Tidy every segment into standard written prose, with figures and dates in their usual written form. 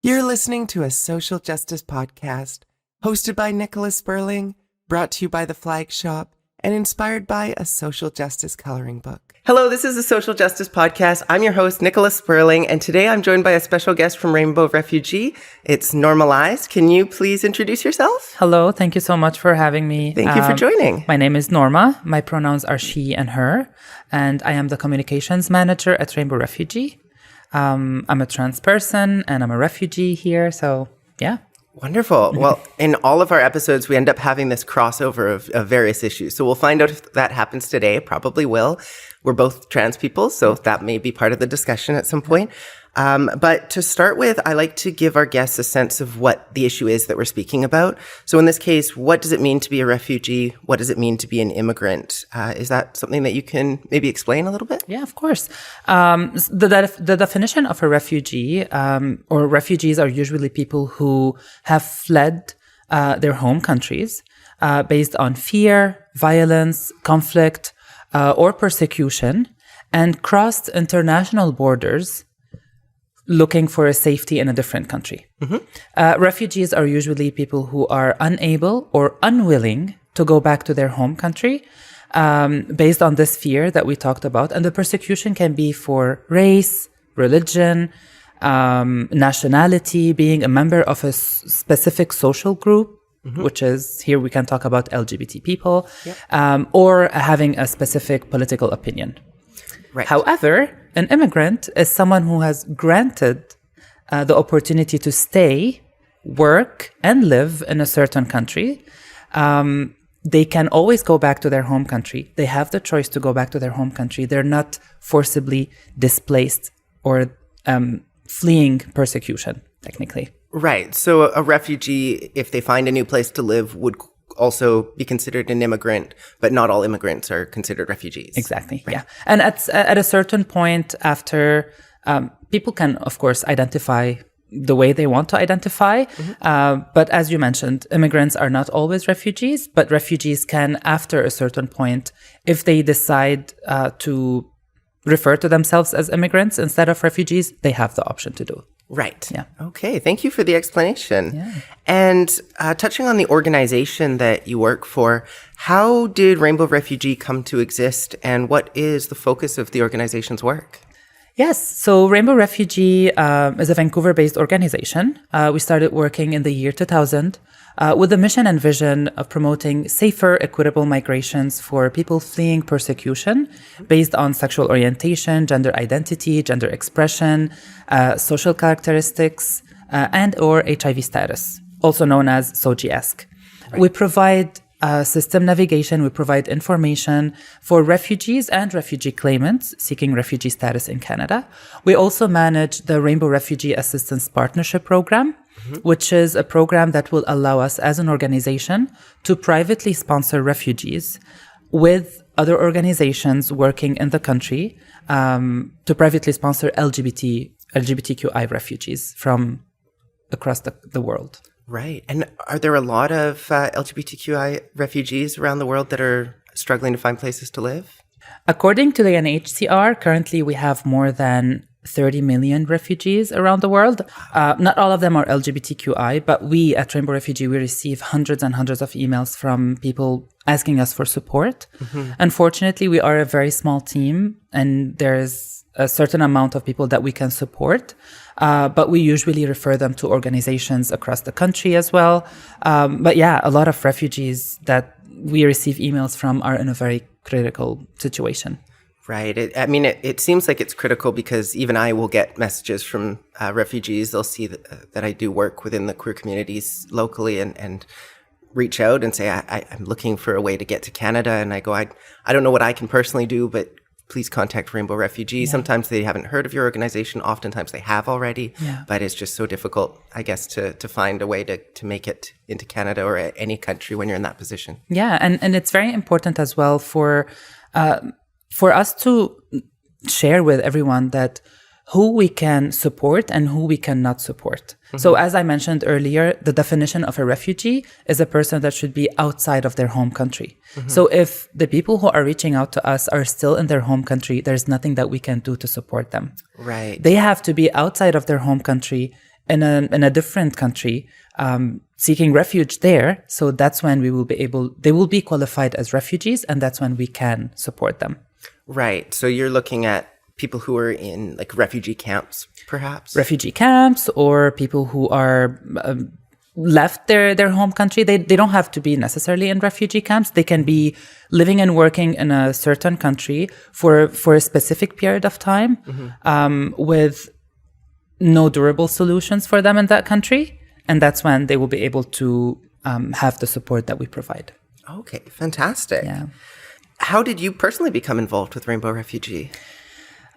You're listening to a social justice podcast hosted by Nicola Spurling, brought to you by The Flag Shop, and inspired by a social justice coloring book. Hello, this is the Social Justice Podcast. I'm your host, Nicola Spurling, and today I'm joined by a special guest from Rainbow Refugee. It's Norma Lize. Can you please introduce yourself? Hello, thank you so much for having me. Thank you for joining. My name is Norma. My pronouns are she and her, and I am the communications manager at Rainbow Refugee. I'm a trans person and I'm a refugee here, so yeah. Wonderful. Well, in all of our episodes, we end up having this crossover of various issues. So we'll find out if that happens today. Probably will. We're both trans people, so that may be part of the discussion at some point. But to start with, I like to give our guests a sense of what the issue is that we're speaking about. So in this case, what does it mean to be a refugee? What does it mean to be an immigrant? Is that something that you can maybe explain a little bit? Yeah, of course. The definition of a refugee, or refugees are usually people who have fled their home countries based on fear, violence, conflict, or persecution, and crossed international borders looking for a safety in a different country. Mm-hmm. Refugees are usually people who are unable or unwilling to go back to their home country based on this fear that we talked about. And the persecution can be for race, religion, nationality, being a member of a specific social group, mm-hmm. which is, here we can talk about LGBT people, yep. Or having a specific political opinion. Right. However, an immigrant is someone who has granted the opportunity to stay, work, and live in a certain country. They can always go back to their home country. They have the choice to go back to their home country. They're not forcibly displaced or fleeing persecution, technically. Right. So a refugee, if they find a new place to live, would also be considered an immigrant, but not all immigrants are considered refugees. Exactly. Right. Yeah. And at a certain point after, people can, of course, identify the way they want to identify. Mm-hmm. But as you mentioned, immigrants are not always refugees, but refugees can, after a certain point, if they decide to refer to themselves as immigrants instead of refugees, they have the option to do. Right. Yeah. Okay. Thank you for the explanation. Yeah. And touching on the organization that you work for, how did Rainbow Refugee come to exist, and what is the focus of the organization's work? Yes. So Rainbow Refugee is a Vancouver-based organization. We started working in the year 2000 with the mission and vision of promoting safer, equitable migrations for people fleeing persecution based on sexual orientation, gender identity, gender expression, social characteristics, and or HIV status, also known as SOGI-esque. Right. We provide system navigation, we provide information for refugees and refugee claimants seeking refugee status in Canada. We also manage the Rainbow Refugee Assistance Partnership Program, mm-hmm. which is a program that will allow us as an organization to privately sponsor refugees with other organizations working in the country to privately sponsor LGBTQIA refugees from across the world. Right. And are there a lot of LGBTQI refugees around the world that are struggling to find places to live? According to the UNHCR, currently we have more than 30 million refugees around the world. Not all of them are LGBTQI, but we at Rainbow Refugee, we receive hundreds and hundreds of emails from people asking us for support. Mm-hmm. Unfortunately, we are a very small team, and there's a certain amount of people that we can support. But we usually refer them to organizations across the country as well. But yeah, a lot of refugees that we receive emails from are in a very critical situation. Right. It seems like it's critical because even I will get messages from refugees. They'll see that I do work within the queer communities locally and reach out and say, I'm looking for a way to get to Canada. And I go, I don't know what I can personally do, but please contact Rainbow Refugee. Yeah. Sometimes they haven't heard of your organization. Oftentimes they have already, but it's just so difficult, I guess, to find a way to make it into Canada or any country when you're in that position. Yeah, and it's very important as well for us to share with everyone that who we can support and who we cannot support. Mm-hmm. So as I mentioned earlier, the definition of a refugee is a person that should be outside of their home country. Mm-hmm. So if the people who are reaching out to us are still in their home country, there's nothing that we can do to support them. Right. They have to be outside of their home country in a different country, seeking refuge there. So that's when they will be qualified as refugees, and that's when we can support them. Right. So you're looking at people who are in like refugee camps, perhaps? Refugee camps, or people who are left their home country. They don't have to be necessarily in refugee camps. They can be living and working in a certain country for a specific period of time, with no durable solutions for them in that country. And that's when they will be able to have the support that we provide. Okay, fantastic. Yeah. How did you personally become involved with Rainbow Refugee?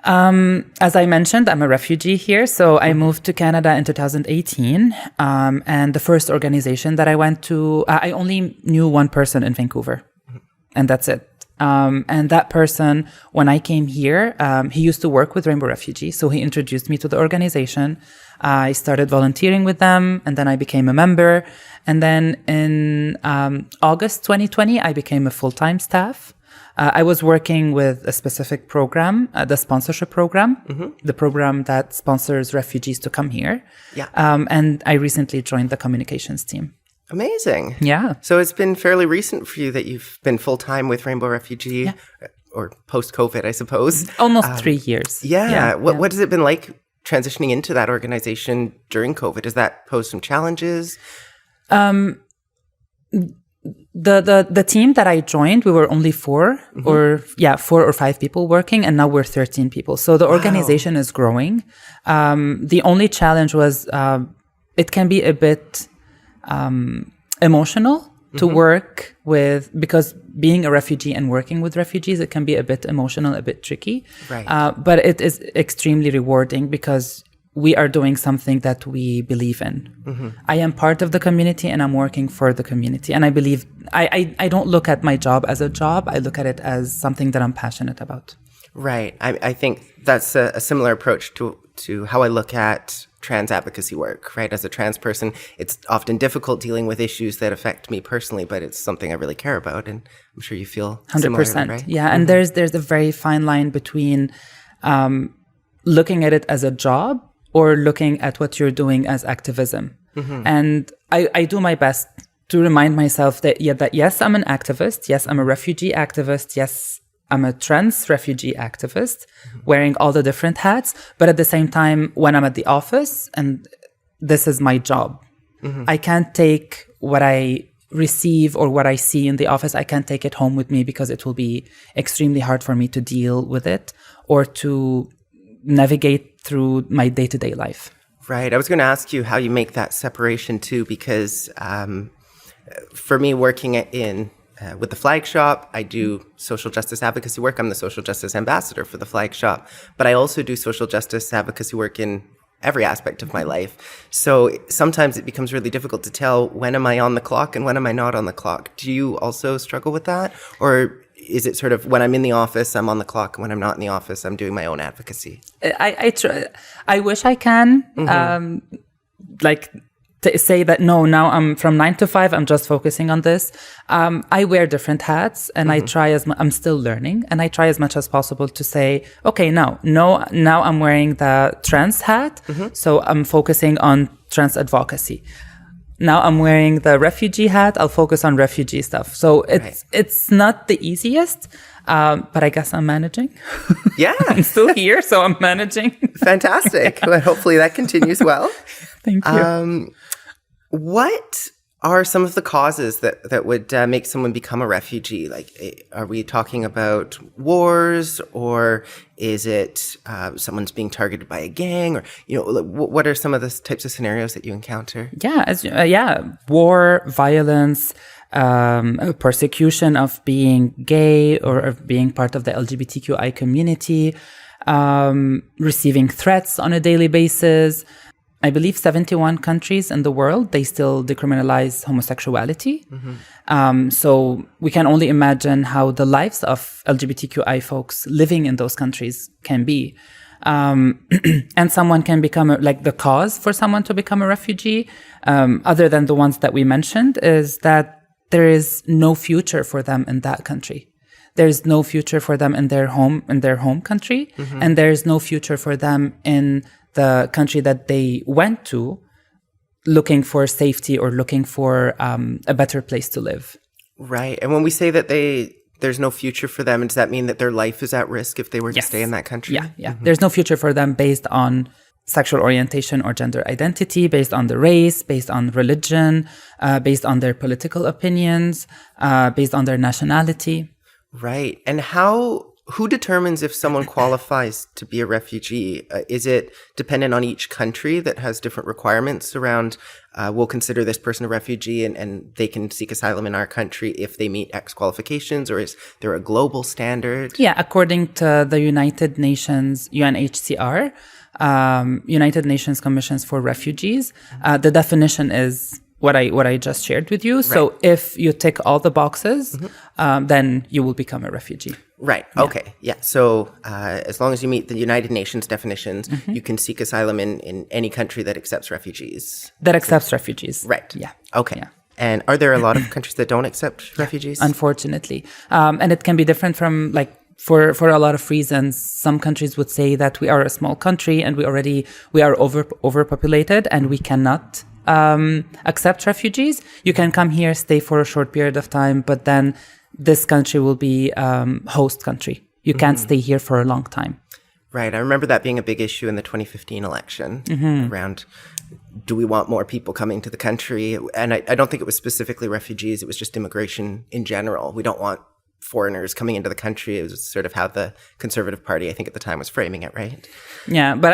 As I mentioned, I'm a refugee here. So I moved to Canada in 2018. And the first organization that I went to, I only knew one person in Vancouver. And that's it. And that person, when I came here, he used to work with Rainbow Refugee. So he introduced me to the organization. I started volunteering with them, and then I became a member. And then in August 2020, I became a full-time staff. I was working with a specific program, the sponsorship program, the program that sponsors refugees to come here. Yeah. And I recently joined the communications team. Amazing. Yeah. So it's been fairly recent for you that you've been full-time with Rainbow Refugee, or post-COVID, I suppose. Almost 3 years. Yeah. What has it been like transitioning into that organization during COVID? Does that pose some challenges? The team that I joined, we were only 4 or 5 people working, and now we're 13 people. So the organization is growing. The only challenge was it can be a bit emotional to work with, because being a refugee and working with refugees, it can be a bit emotional, a bit tricky. Right. But it is extremely rewarding because we are doing something that we believe in. I am part of the community and I'm working for the community. And I believe, I don't look at my job as a job. I look at it as something that I'm passionate about. Right. I think that's a similar approach to how I look at trans advocacy work, right? As a trans person, it's often difficult dealing with issues that affect me personally, but it's something I really care about. And I'm sure you feel 100%. similarly, right? Yeah. And there's a very fine line between looking at it as a job or looking at what you're doing as activism. And I do my best to remind myself that yes, I'm an activist. Yes, I'm a refugee activist. Yes, I'm a trans refugee activist, wearing all the different hats. But at the same time, when I'm at the office, and this is my job, I can't take what I receive or what I see in the office, I can't take it home with me, because it will be extremely hard for me to deal with it or to navigate through my day-to-day life. Right. I was going to ask you how you make that separation too, because for me, working in with the Flag Shop, I do social justice advocacy work. I'm the social justice ambassador for the Flag Shop, but I also do social justice advocacy work in every aspect of my life. So sometimes it becomes really difficult to tell when am I on the clock and when am I not on the clock. Do you also struggle with that? Or is it sort of when I'm in the office, I'm on the clock, and when I'm not in the office, I'm doing my own advocacy? I wish I can, to say that, no, now I'm from 9 to 5, I'm just focusing on this. I wear different hats, and I try I'm still learning, and I try as much as possible to say, okay, now I'm wearing the trans hat, so I'm focusing on trans advocacy. Now I'm wearing the refugee hat, I'll focus on refugee stuff. So it's not the easiest, but I guess I'm managing. Yeah. I'm still here, so I'm managing. Fantastic. Well, hopefully that continues well. Thank you. What are some of the causes that would make someone become a refugee? Like, are we talking about wars, or is it someone's being targeted by a gang, or what are some of the types of scenarios that you encounter? War, violence, persecution of being gay or of being part of the LGBTQI community, receiving threats on a daily basis. I believe 71 countries in the world, they still decriminalize homosexuality. So we can only imagine how the lives of LGBTQI folks living in those countries can be. And someone can become, the cause for someone to become a refugee, other than the ones that we mentioned, is that there is no future for them in that country. There's no future for them in their home country, and there's no future for them in the country that they went to looking for safety or looking for a better place to live. Right. And when we say that there's no future for them, does that mean that their life is at risk if they were to stay in that country? Yeah. There's no future for them based on sexual orientation or gender identity, based on the race, based on religion, based on their political opinions, based on their nationality. Right. And who determines if someone qualifies to be a refugee? Is it dependent on each country that has different requirements around, we'll consider this person a refugee and they can seek asylum in our country if they meet X qualifications, or is there a global standard? Yeah, according to the United Nations, UNHCR, United Nations Commissions for Refugees, the definition is what I just shared with you. Right. So if you tick all the boxes, then you will become a refugee. Right. Yeah. Okay. Yeah. So as long as you meet the United Nations definitions, you can seek asylum in any country that accepts refugees. That accepts refugees. Right. Yeah. Okay. Yeah. And are there a lot of countries that don't accept refugees? Unfortunately. And it can be different from for a lot of reasons. Some countries would say that we are a small country and we are overpopulated and we cannot accept refugees. You can come here, stay for a short period of time, but then this country will be host country. You can't stay here for a long time. Right. I remember that being a big issue in the 2015 election around, do we want more people coming to the country? And I don't think it was specifically refugees. It was just immigration in general. We don't want foreigners coming into the country. It was sort of how the Conservative Party, I think at the time, was framing it, right? Yeah, but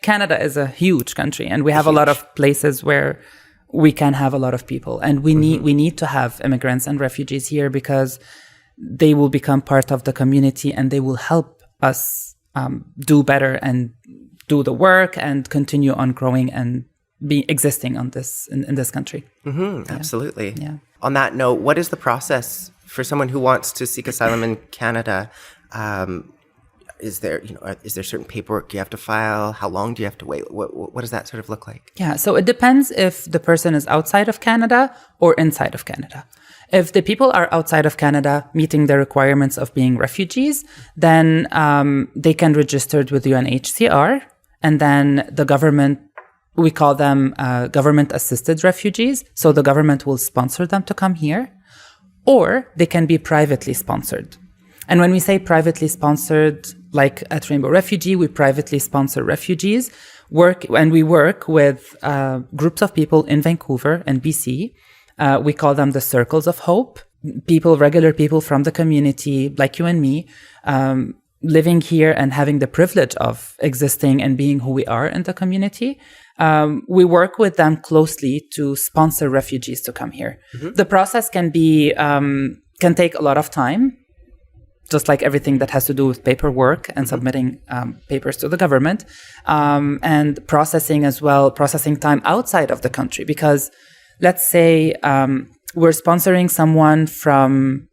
Canada is a huge country, and we have a lot of places where we can have a lot of people, and we need to have immigrants and refugees here because they will become part of the community and they will help us do better and do the work and continue on growing and be existing in this country. Absolutely. Yeah. On that note, what is the process for someone who wants to seek asylum in Canada? Is there certain paperwork you have to file? How long do you have to wait? What does that sort of look like? Yeah, so it depends if the person is outside of Canada or inside of Canada. If the people are outside of Canada meeting the requirements of being refugees, then they can register with UNHCR, and then the government, we call them government-assisted refugees, so the government will sponsor them to come here, or they can be privately sponsored. And when we say privately sponsored, like at Rainbow Refugee, we privately sponsor refugees, we work with groups of people in Vancouver and BC. We call them the Circles of Hope, regular people from the community, like you and me, living here and having the privilege of existing and being who we are in the community. We work with them closely to sponsor refugees to come here. The process can take a lot of time, just like everything that has to do with paperwork and submitting papers to the government, and processing time outside of the country. Because let's say we're sponsoring someone from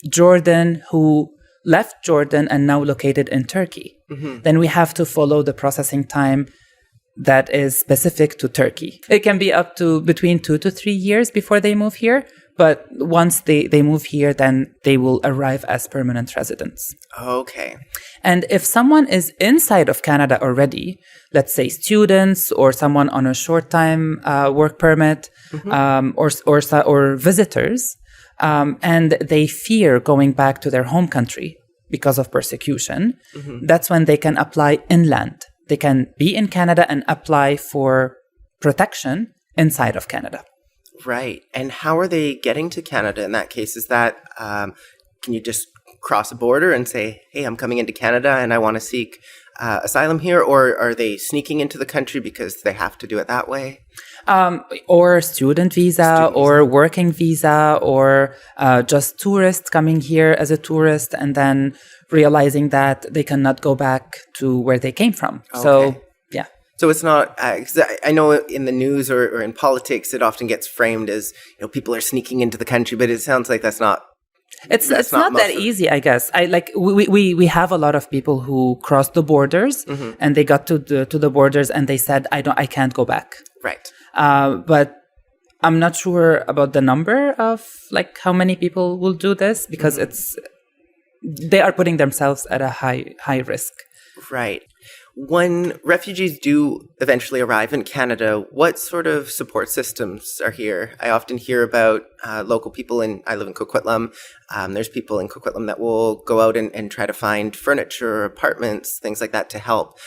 Jordan who left Jordan and now located in Turkey. Then we have to follow the processing time that is specific to Turkey. It can be up to between 2 to 3 years before they move here. But once they move here, then they will arrive as permanent residents. Okay. And if someone is inside of Canada already, let's say students or someone on a short-time work permit, or visitors, and they fear going back to their home country because of persecution, that's when they can apply inland. They can be in Canada and apply for protection inside of Canada. Right. And how are they getting to Canada in that case? Is that, can you just cross a border and say, hey, I'm coming into Canada and I want to seek asylum here? Or are they sneaking into the country because they have to do it that way? Or student visa or working visa, or just tourists coming here as a tourist and then realizing that they cannot go back to where they came from. Okay. So, yeah. So it's not, I know in the news or in politics, it often gets framed as, people are sneaking into the country, but it sounds like that's not. It's not that easy, I guess. We have a lot of people who crossed the borders and they got to the borders and they said, I can't go back. Right. But I'm not sure about the number of how many people will do this, because they are putting themselves at a high risk. Right. When refugees do eventually arrive in Canada, what sort of support systems are here? I often hear about local people I live in Coquitlam. There's people in Coquitlam that will go out and try to find furniture, apartments, things like that to help.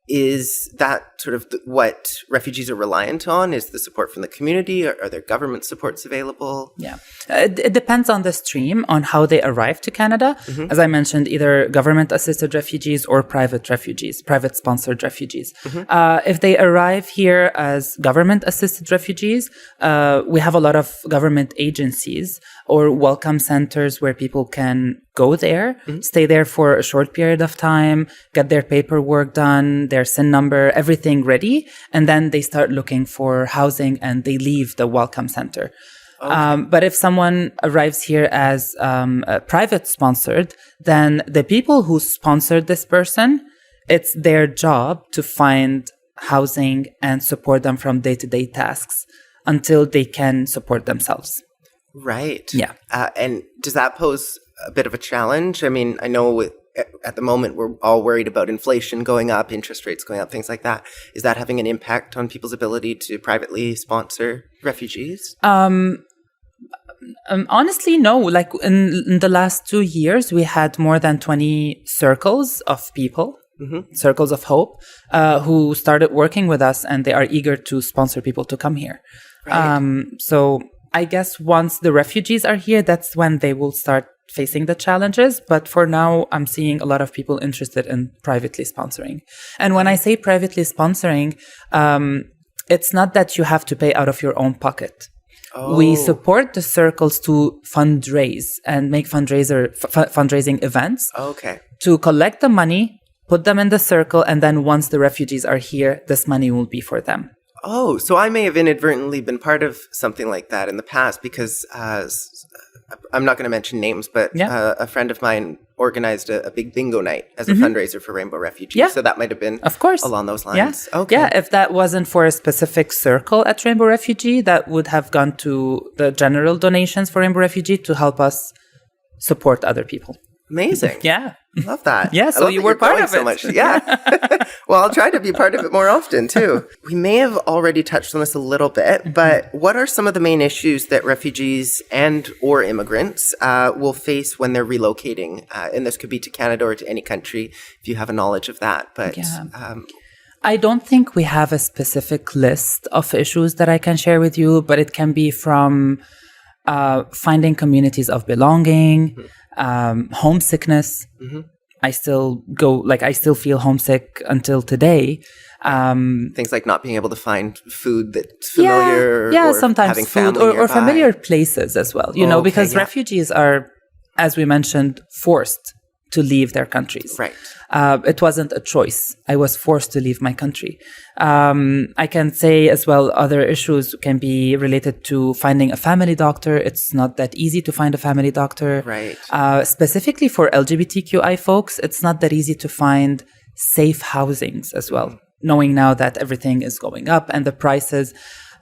Is that sort of what refugees are reliant on? Is the support from the community? Are there government supports available? Yeah. It depends on the stream, on how they arrive to Canada. As I mentioned, either government-assisted refugees or private refugees, private-sponsored refugees. If they arrive here as government-assisted refugees, we have a lot of government agencies or welcome centers where people can go there, stay there for a short period of time, get their paperwork done, their SIN number, everything ready, and then they start looking for housing and they leave the welcome center. Okay. But if someone arrives here as private sponsored, then the people who sponsored this person, it's their job to find housing and support them from day-to-day tasks until they can support themselves. Right. Yeah. And does that pose a bit of a challenge? I mean, I know at the moment we're all worried about inflation going up, interest rates going up, things like that. Is that having an impact on people's ability to privately sponsor refugees? Honestly, no. Like in the last 2 years, we had more than 20 circles of people, circles of hope, who started working with us, and they are eager to sponsor people to come here. Right. So I guess once the refugees are here, that's when they will start facing the challenges. But for now, I'm seeing a lot of people interested in privately sponsoring. And when I say privately sponsoring, it's not that you have to pay out of your own pocket. Oh. We support the circles to fundraise and make fundraising events. Okay. To collect the money, put them in the circle, and then once the refugees are here, this money will be for them. Oh, so I may have inadvertently been part of something like that in the past because I'm not going to mention names, but a friend of mine organized a big bingo night as a fundraiser for Rainbow Refugee. Yeah. So that might have been along those lines. Yeah. Okay. Yeah, if that wasn't for a specific circle at Rainbow Refugee, that would have gone to the general donations for Rainbow Refugee to help us support other people. Amazing. Yeah. Love that. Yeah, so you were part of it. So much. Yeah. Well, I'll try to be part of it more often, too. We may have already touched on this a little bit, but what are some of the main issues that refugees and or immigrants will face when they're relocating? And this could be to Canada or to any country, if you have a knowledge of that. But I don't think we have a specific list of issues that I can share with you, but it can be from finding communities of belonging, homesickness. I still feel homesick until today. Things like not being able to find food that's familiar. Yeah, or sometimes having food or familiar places as well, because refugees are, as we mentioned, forced to leave their countries. Right. It wasn't a choice. I was forced to leave my country. I can say as well, other issues can be related to finding a family doctor. It's not that easy to find a family doctor. Right. Specifically for LGBTQI folks, it's not that easy to find safe housings as well, knowing now that everything is going up and the prices.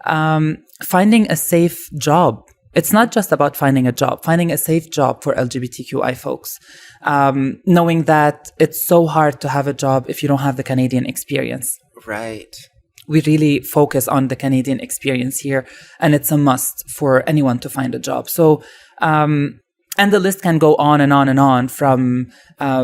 Finding a safe job. It's not just about finding a job, finding a safe job for LGBTQI folks. Knowing that it's so hard to have a job if you don't have the Canadian experience. Right. We really focus on the Canadian experience here, and it's a must for anyone to find a job. So, and the list can go on and on and on, from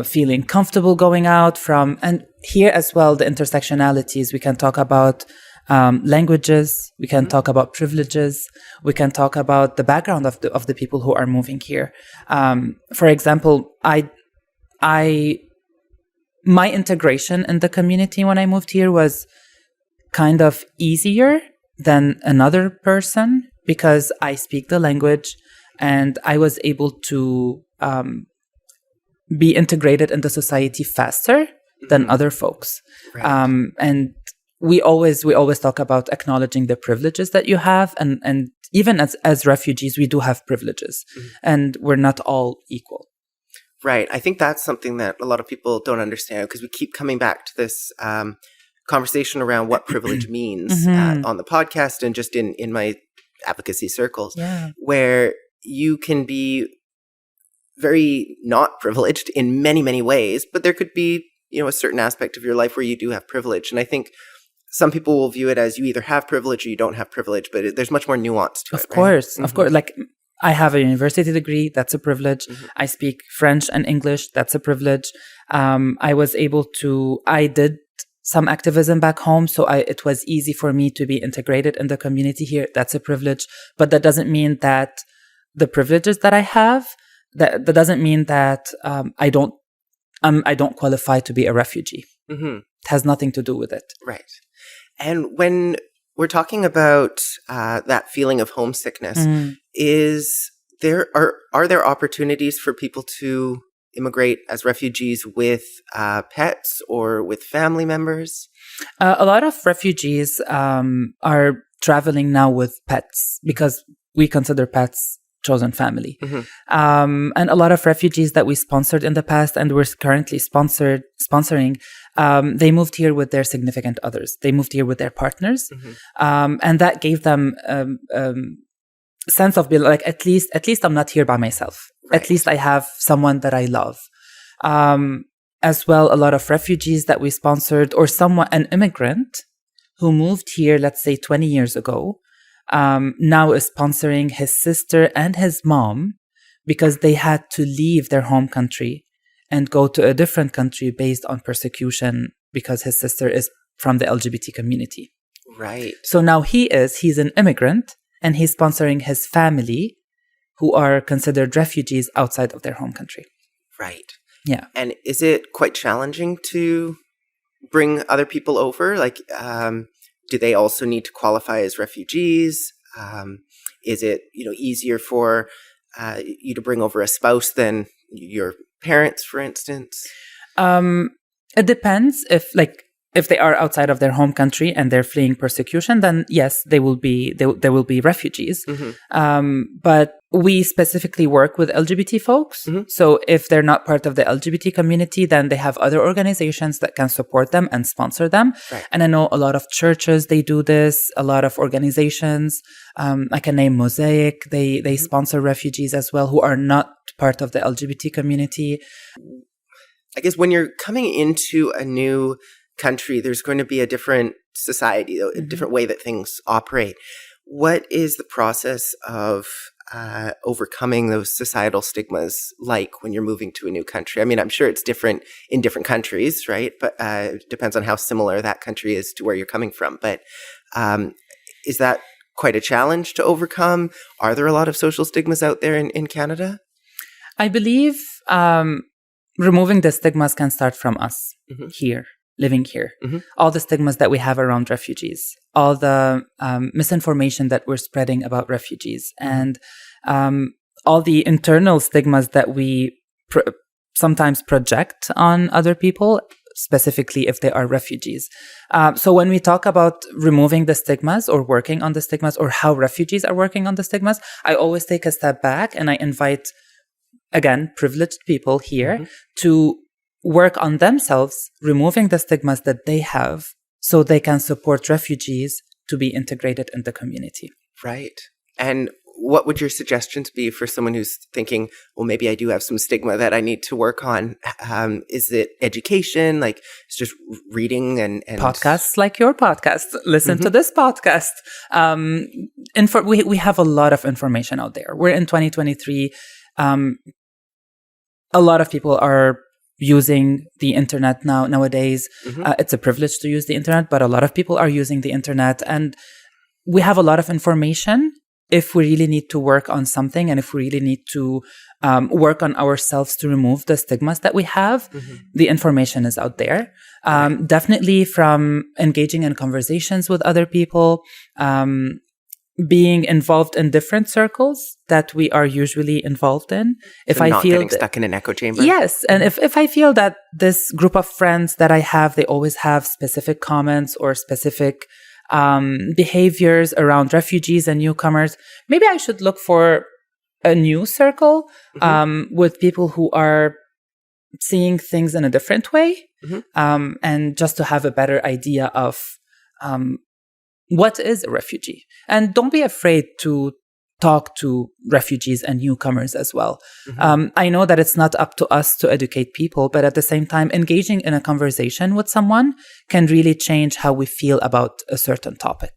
feeling comfortable going out, and here as well, the intersectionalities. We can talk about languages, we can talk about privileges, we can talk about the background of the people who are moving here. For example, my integration in the community when I moved here was kind of easier than another person because I speak the language and I was able to be integrated in the society faster than other folks. Right. And we always talk about acknowledging the privileges that you have, and even as refugees, we do have privileges, and we're not all equal. Right. I think that's something that a lot of people don't understand because we keep coming back to this conversation around what privilege means on the podcast and just in my advocacy circles, where you can be very not privileged in many, many ways, but there could be a certain aspect of your life where you do have privilege. And I think some people will view it as you either have privilege or you don't have privilege, but there's much more nuance to it. Of course. Like, I have a university degree. That's a privilege. I speak French and English. That's a privilege. I did some activism back home, so it was easy for me to be integrated in the community here. That's a privilege. But that doesn't mean that the privileges that I have, that doesn't mean that I don't qualify to be a refugee. It has nothing to do with it. Right. And when we're talking about that feeling of homesickness, are there opportunities for people to immigrate as refugees with pets or with family members? A lot of refugees are traveling now with pets because we consider pets chosen family. And a lot of refugees that we sponsored in the past and we're currently sponsoring, they moved here with their significant others. They moved here with their partners. And that gave them sense of being like, at least I'm not here by myself. Right. At least I have someone that I love. As well, a lot of refugees that we sponsored or an immigrant who moved here, let's say 20 years ago, now is sponsoring his sister and his mom because they had to leave their home country and go to a different country based on persecution because his sister is from the LGBT community. Right. So now he's an immigrant and he's sponsoring his family who are considered refugees outside of their home country. Right. Yeah. And is it quite challenging to bring other people over? Like, do they also need to qualify as refugees? Is it, easier for you to bring over a spouse than your parents, for instance? It depends. If they are outside of their home country and they're fleeing persecution, then yes, they will be refugees. But we specifically work with LGBT folks. So if they're not part of the LGBT community, then they have other organizations that can support them and sponsor them. Right. And I know a lot of churches, they do this, a lot of organizations. I can name Mosaic. They sponsor refugees as well who are not part of the LGBT community. I guess when you're coming into a new country, there's going to be a different society, a different way that things operate. What is the process of overcoming those societal stigmas like when you're moving to a new country? I mean, I'm sure it's different in different countries, right? But it depends on how similar that country is to where you're coming from. But is that quite a challenge to overcome? Are there a lot of social stigmas out there in Canada? I believe removing the stigmas can start from us here. Living here, all the stigmas that we have around refugees, all the misinformation that we're spreading about refugees, and all the internal stigmas that we sometimes project on other people, specifically if they are refugees. So when we talk about removing the stigmas or working on the stigmas or how refugees are working on the stigmas, I always take a step back and I invite, again, privileged people here to work on themselves, removing the stigmas that they have so they can support refugees to be integrated in the community. Right. And what would your suggestions be for someone who's thinking, well, maybe I do have some stigma that I need to work on? Is it education? Like it's just reading and podcasts like your podcast. Listen to this podcast. We have a lot of information out there. We're in 2023. A lot of people are using the internet nowadays. It's a privilege to use the internet, but a lot of people are using the internet. And we have a lot of information. If we really need to work on something and if we really need to work on ourselves to remove the stigmas that we have, the information is out there. Definitely from engaging in conversations with other people, being involved in different circles that we are usually involved in. If I feel getting stuck in an echo chamber. Yes. And if I feel that this group of friends that I have, they always have specific comments or specific behaviors around refugees and newcomers, maybe I should look for a new circle with people who are seeing things in a different way, and just to have a better idea of what is a refugee. And don't be afraid to talk to refugees and newcomers as well. I know that it's not up to us to educate people, but at the same time, engaging in a conversation with someone can really change how we feel about a certain topic.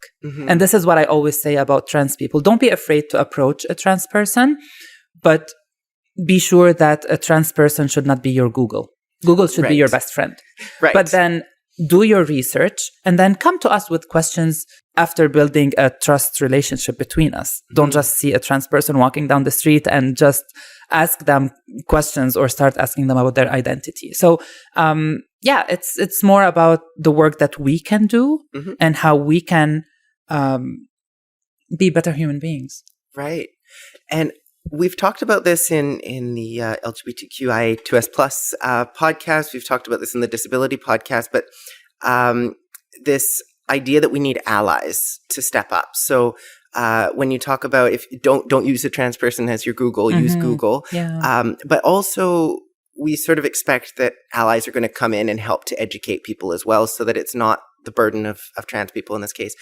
And this is what I always say about trans people. Don't be afraid to approach a trans person, but be sure that a trans person should not be your Google. Google should be your best friend. But then do your research and then come to us with questions after building a trust relationship between us. Don't just see a trans person walking down the street and just ask them questions or start asking them about their identity. So, it's more about the work that we can do and how we can be better human beings. Right. And we've talked about this in the LGBTQIA2S+ podcast. We've talked about this in the disability podcast, but this idea that we need allies to step up. So when you talk about if don't use a trans person as your Google, use Google. But also we sort of expect that allies are going to come in and help to educate people as well, so that it's not the burden of trans people in this case.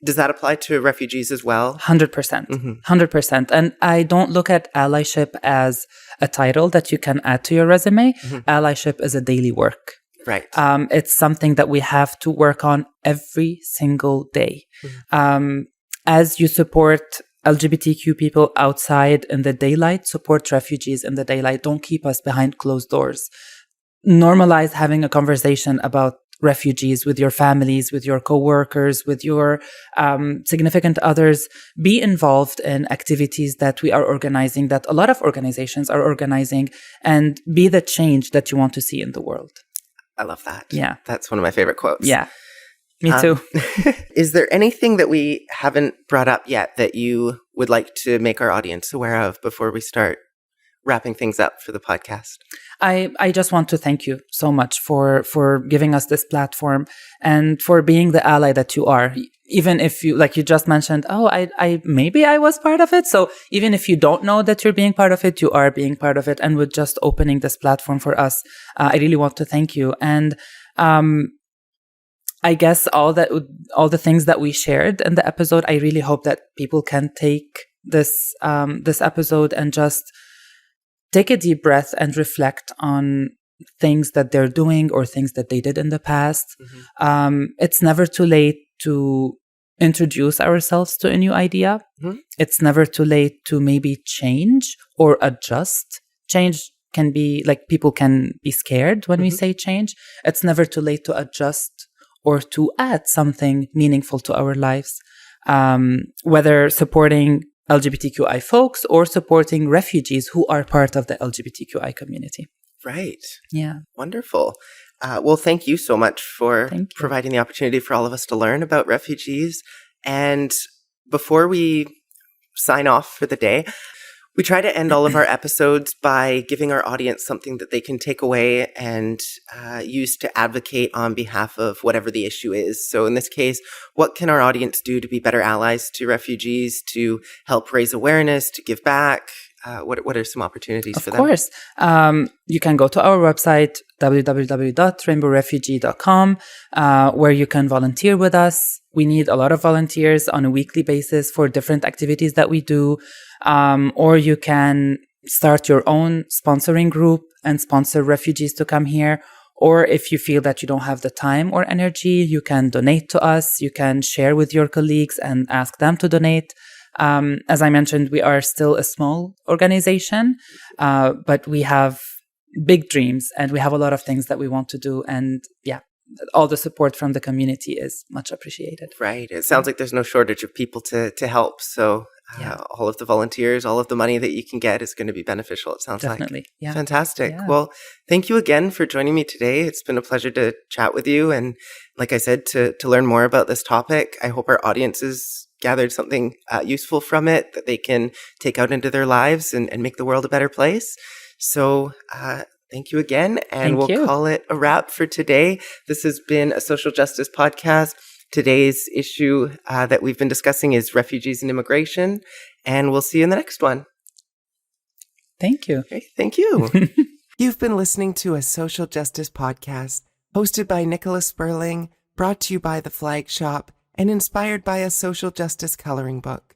Does that apply to refugees as well? 100%. 100%. And I don't look at allyship as a title that you can add to your resume. Allyship is a daily work. Right. It's something that we have to work on every single day. As you support LGBTQ people outside in the daylight, support refugees in the daylight. Don't keep us behind closed doors. Normalize having a conversation about refugees with your families, with your coworkers, with your significant others. Be involved in activities that we are organizing, that a lot of organizations are organizing, and be the change that you want to see in the world. I love that. Yeah. That's one of my favorite quotes. Yeah. Me too. Is there anything that we haven't brought up yet that you would like to make our audience aware of before we start wrapping things up for the podcast? I just want to thank you so much for giving us this platform and for being the ally that you are. Even if you, like you just mentioned, maybe I was part of it. So even if you don't know that you're being part of it, you are being part of it. And with just opening this platform for us, I really want to thank you. And I guess all the things that we shared in the episode, I really hope that people can take this episode and just take a deep breath and reflect on things that they're doing or things that they did in the past. It's never too late to introduce ourselves to a new idea. It's never too late to maybe change or adjust. Change can be, like, people can be scared when we say change. It's never too late to adjust or to add something meaningful to our lives, whether supporting LGBTQI folks or supporting refugees who are part of the LGBTQI community. Right. Yeah. Wonderful. Well, thank you so much for providing the opportunity for all of us to learn about refugees. And before we sign off for the day, we try to end all of our episodes by giving our audience something that they can take away and use to advocate on behalf of whatever the issue is. So in this case, what can our audience do to be better allies to refugees, to help raise awareness, to give back? What are some opportunities for them? Of course. You can go to our website, www.rainbowrefugee.com, where you can volunteer with us. We need a lot of volunteers on a weekly basis for different activities that we do. Or you can start your own sponsoring group and sponsor refugees to come here. Or if you feel that you don't have the time or energy, you can donate to us. You can share with your colleagues and ask them to donate. As I mentioned, we are still a small organization, but we have big dreams and we have a lot of things that we want to do. And all the support from the community is much appreciated. Right. It sounds like there's no shortage of people to help. So all of the volunteers, all of the money that you can get is going to be beneficial, it sounds Definitely. like. Yeah. Fantastic. Yeah. Well, thank you again for joining me today. It's been a pleasure to chat with you. And like I said, to learn more about this topic. I hope our audiences gathered something useful from it that they can take out into their lives and make the world a better place. So thank you again. And we'll call it a wrap for today. This has been a social justice podcast. Today's issue that we've been discussing is refugees and immigration. And we'll see you in the next one. Thank you. Okay, thank you. You've been listening to a social justice podcast hosted by Nicola Spurling, brought to you by The Flag Shop, and inspired by a social justice coloring book.